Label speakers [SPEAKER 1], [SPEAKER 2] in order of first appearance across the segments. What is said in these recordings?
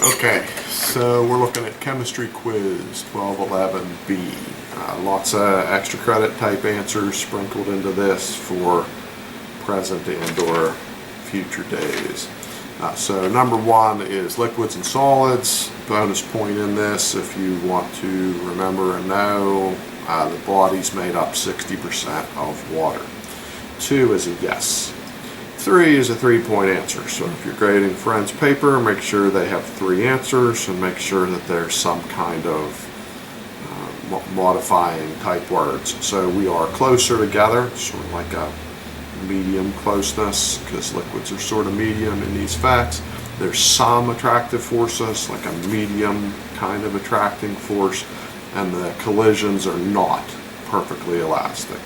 [SPEAKER 1] Okay, so we're looking at chemistry quiz 1211B. Lots of extra credit type answers sprinkled into this for present and or future days. So number one is liquids and solids. Bonus point in this if you want to remember and know the body's made up 60% of water. 2 is a yes. 3 is a 3-point answer. So if you're grading friends' paper, make sure they have 3 answers and make sure that there's some kind of modifying type words. So we are closer together, sort of like a medium closeness, because liquids are sort of medium in these facts. There's some attractive forces, like a medium kind of attracting force, and the collisions are not perfectly elastic.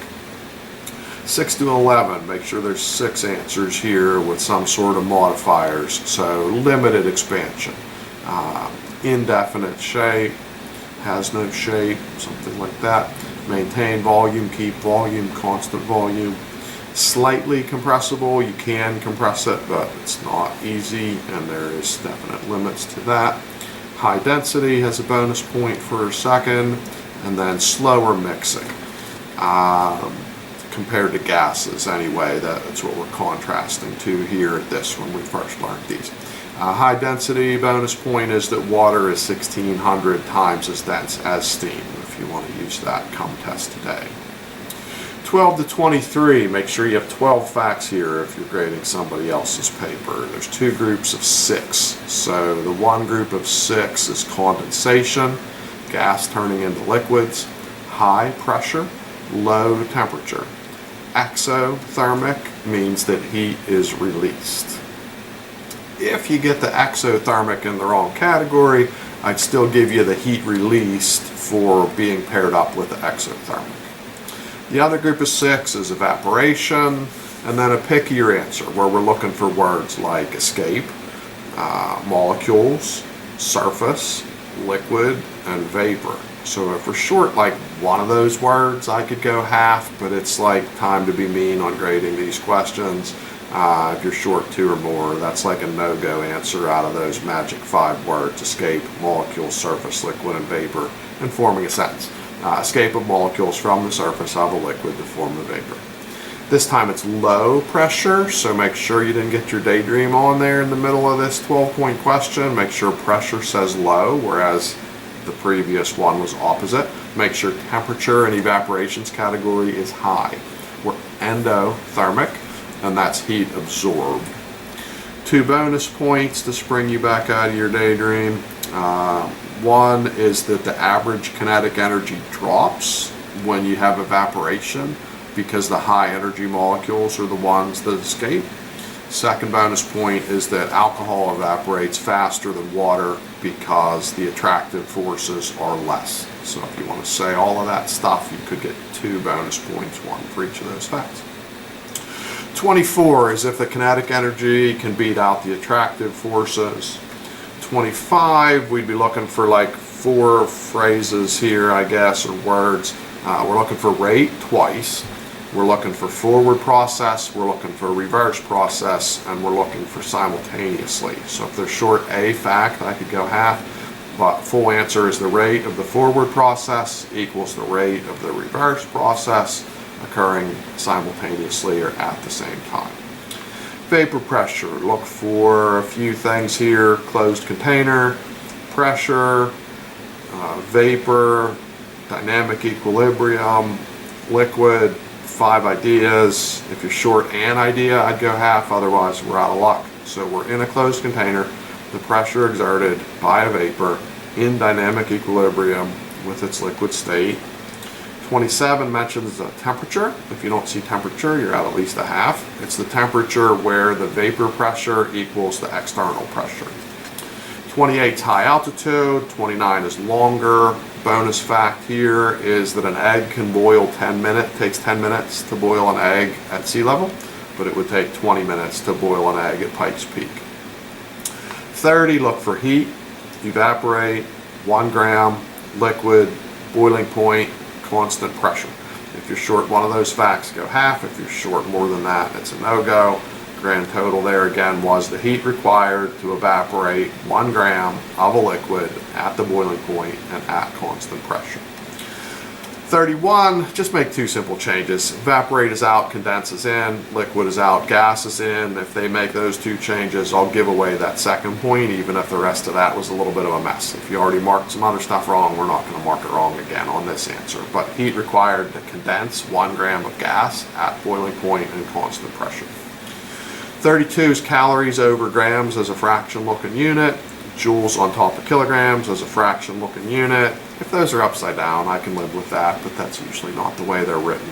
[SPEAKER 1] 6 to 11, make sure there's 6 answers here with some sort of modifiers. So limited expansion, indefinite shape, has no shape, something like that. Maintain volume, keep volume, constant volume. Slightly compressible, you can compress it, but it's not easy, and there is definite limits to that. High density has a bonus point for a second, and then slower mixing. Compared to gases anyway, that's what we're contrasting to here at this when we first learned these. High density bonus point is that water is 1,600 times as dense as steam, if you want to use that come test today. 12 to 23, make sure you have 12 facts here if you're grading somebody else's paper. There's 2 groups of 6. So the one group of 6 is condensation, gas turning into liquids, high pressure, low temperature. Exothermic means that heat is released. If you get the exothermic in the wrong category, I'd still give you the heat released for being paired up with the exothermic. The other group of 6 is evaporation, and then a pickier answer where we're looking for words like escape, molecules, surface, liquid, and vapor. So if we're short like one of those words, I could go half, but it's like time to be mean on grading these questions. If you're short 2 or more, that's like a no-go answer out of those magic 5 words: escape, molecule, surface, liquid, and vapor, and forming a sentence. Escape of molecules from the surface of a liquid to form a vapor. This time it's low pressure, so make sure you didn't get your daydream on there in the middle of this 12-point question. Make sure pressure says low, whereas the previous one was opposite. Make sure temperature and evaporations category is high. We're endothermic, and that's heat absorbed. 2 bonus points to spring you back out of your daydream. One is that the average kinetic energy drops when you have evaporation because the high energy molecules are the ones that escape. Second bonus point is that alcohol evaporates faster than water because the attractive forces are less. So if you want to say all of that stuff, you could get 2 bonus points, 1 for each of those facts. 24 is if the kinetic energy can beat out the attractive forces. 25, we'd be looking for like 4 phrases here, I guess, or words. We're looking for rate twice. We're looking for forward process, we're looking for reverse process, and we're looking for simultaneously. So if they're short a fact, I could go half, but full answer is the rate of the forward process equals the rate of the reverse process occurring simultaneously or at the same time. Vapor pressure, look for a few things here: closed container, pressure, vapor, dynamic equilibrium, liquid. 5 ideas. If you're short an idea, I'd go half, otherwise we're out of luck. So we're in a closed container, the pressure exerted by a vapor in dynamic equilibrium with its liquid state. 27 mentions the temperature. If you don't see temperature, you're out at least a half. It's the temperature where the vapor pressure equals the external pressure. 28 is high altitude, 29 is longer. Bonus fact here is that an egg can boil 10 minutes, takes 10 minutes to boil an egg at sea level, but it would take 20 minutes to boil an egg at Pikes Peak. 30, look for heat, evaporate, 1 gram, liquid, boiling point, constant pressure. If you're short one of those facts, go half. If you're short more than that, it's a no-go. Grand total there again was the heat required to evaporate 1 gram of a liquid at the boiling point and at constant pressure. 31, just make 2 simple changes. Evaporate is out, condense is in, liquid is out, gas is in. If they make those 2 changes, I'll give away that second point, even if the rest of that was a little bit of a mess. If you already marked some other stuff wrong, we're not going to mark it wrong again on this answer. But heat required to condense 1 gram of gas at boiling point and constant pressure. 32 is calories over grams as a fraction looking unit. Joules on top of kilograms as a fraction looking unit. If those are upside down, I can live with that, but that's usually not the way they're written.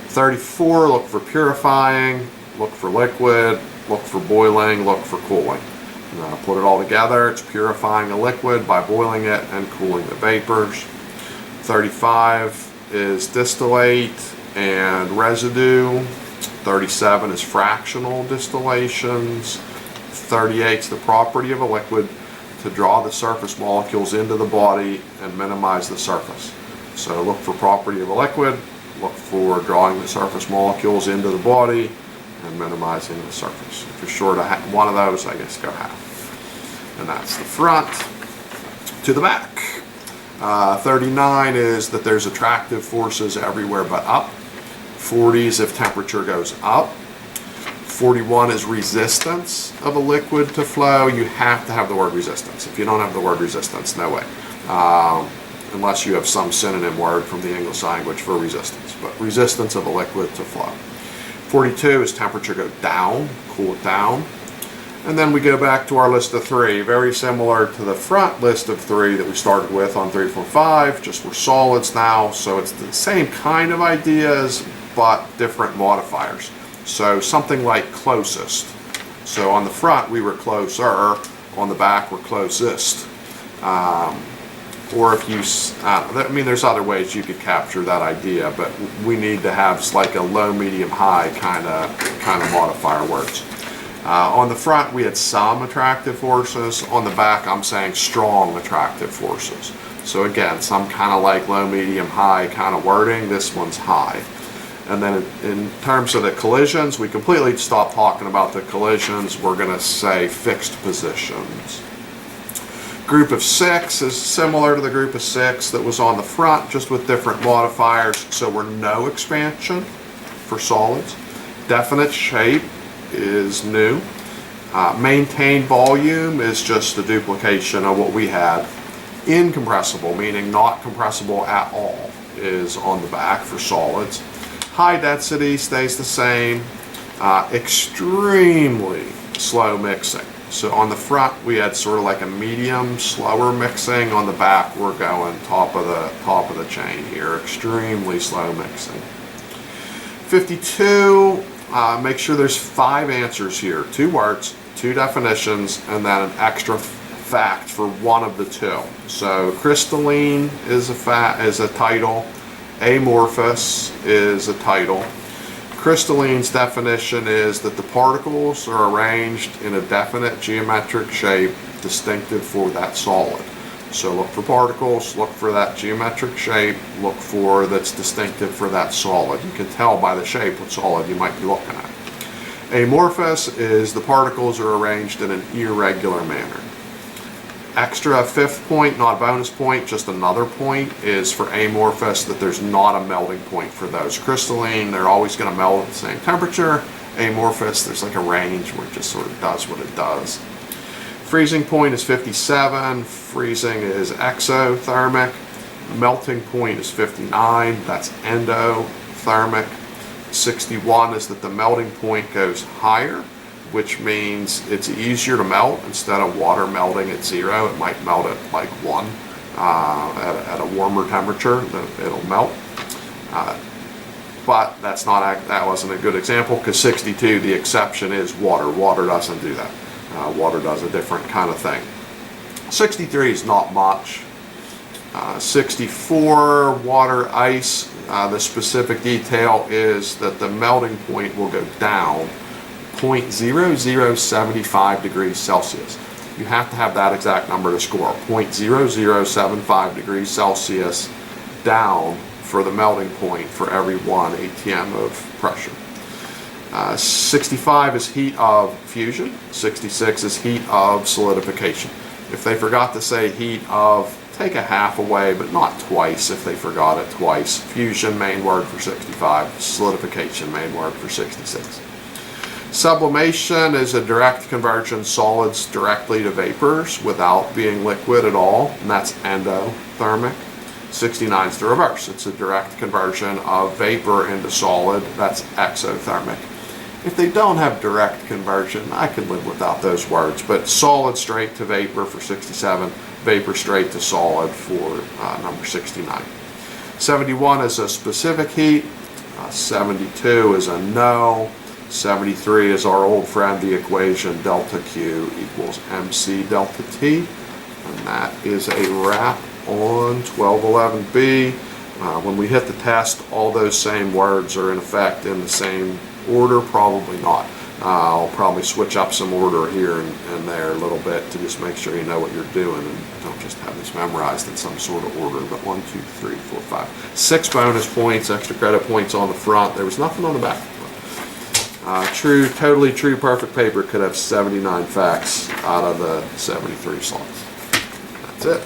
[SPEAKER 1] 34, look for purifying, look for liquid, look for boiling, look for cooling. And then I'll put it all together. It's purifying a liquid by boiling it and cooling the vapors. 35 is distillate and residue. 37 is fractional distillations. 38 is the property of a liquid to draw the surface molecules into the body and minimize the surface. So look for property of a liquid, look for drawing the surface molecules into the body and minimizing the surface. If you're short of one of those, I guess go half. And that's the front to the back. 39 is that there's attractive forces everywhere but up. 40 is if temperature goes up. 41 is resistance of a liquid to flow. You have to have the word resistance. If you don't have the word resistance, no way. Unless you have some synonym word from the English language for resistance. But resistance of a liquid to flow. 42 is temperature go down, cool it down. And then we go back to our list of 3, very similar to the front list of 3 that we started with on 3, 4, 5, just we're solids now. So it's the same kind of ideas, but different modifiers. So something like closest. So on the front we were closer, on the back we're closest. Or if you, I mean there's other ways you could capture that idea, but we need to have like a low, medium, high kind of modifier words. On the front we had some attractive forces. On the back I'm saying strong attractive forces. So again, some kind of like low, medium, high kind of wording. This one's high. And then in terms of the collisions, we completely stopped talking about the collisions. We're going to say fixed positions. Group of 6 is similar to the group of 6 that was on the front, just with different modifiers. So we're no expansion for solids. Definite shape is new. Maintained volume is just the duplication of what we had. Incompressible, meaning not compressible at all, is on the back for solids. High density stays the same. Extremely slow mixing. So on the front we had sort of like a medium, slower mixing. On the back we're going top of the chain here. Extremely slow mixing. 52. Make sure there's 5 answers here. 2 words, 2 definitions, and then an extra fact for one of the 2. So crystalline is a title. Amorphous is a title. Crystalline's definition is that the particles are arranged in a definite geometric shape distinctive for that solid. So look for particles, look for that geometric shape, look for that's distinctive for that solid. You can tell by the shape what solid you might be looking at. Amorphous is the particles are arranged in an irregular manner. Extra 5th point, not a bonus point, just another point, is for amorphous that there's not a melting point for those. Crystalline, they're always going to melt at the same temperature. Amorphous, there's like a range where it just sort of does what it does. Freezing point is 57. Freezing is exothermic. Melting point is 59. That's endothermic. 61 is that the melting point goes higher, which means it's easier to melt. Instead of water melting at 0, it might melt at like 1 at a warmer temperature. It'll melt. But that wasn't a good example, because 62, the exception is water. Water doesn't do that. Water does a different kind of thing. 63 is not much. 64, water, ice. The specific detail is that the melting point will go down 0.0075 degrees Celsius. You have to have that exact number to score. 0.0075 degrees Celsius down for the melting point for every 1 atm of pressure. 65 is heat of fusion. 66 is heat of solidification. If they forgot to say heat of, take a half away, but not twice if they forgot it twice. Fusion, main word for 65. Solidification, main word for 66. Sublimation is a direct conversion solids directly to vapors without being liquid at all, and that's endothermic. 69 is the reverse. It's a direct conversion of vapor into solid. That's exothermic. If they don't have direct conversion, I could live without those words, but solid straight to vapor for 67, vapor straight to solid for number 69. 71 is a specific heat. 72 is a no. 73 is our old friend, the equation delta Q equals MC delta T. And that is a wrap on 1211B. When we hit the test, all those same words are in effect in the same order. Probably not. I'll probably switch up some order here and there a little bit to just make sure you know what you're doing and don't just have this memorized in some sort of order. But 1, 2, 3, 4, 5, 6 bonus points, extra credit points on the front. There was nothing on the back. True, totally true, perfect paper could have 79 facts out of the 73 slots. That's it.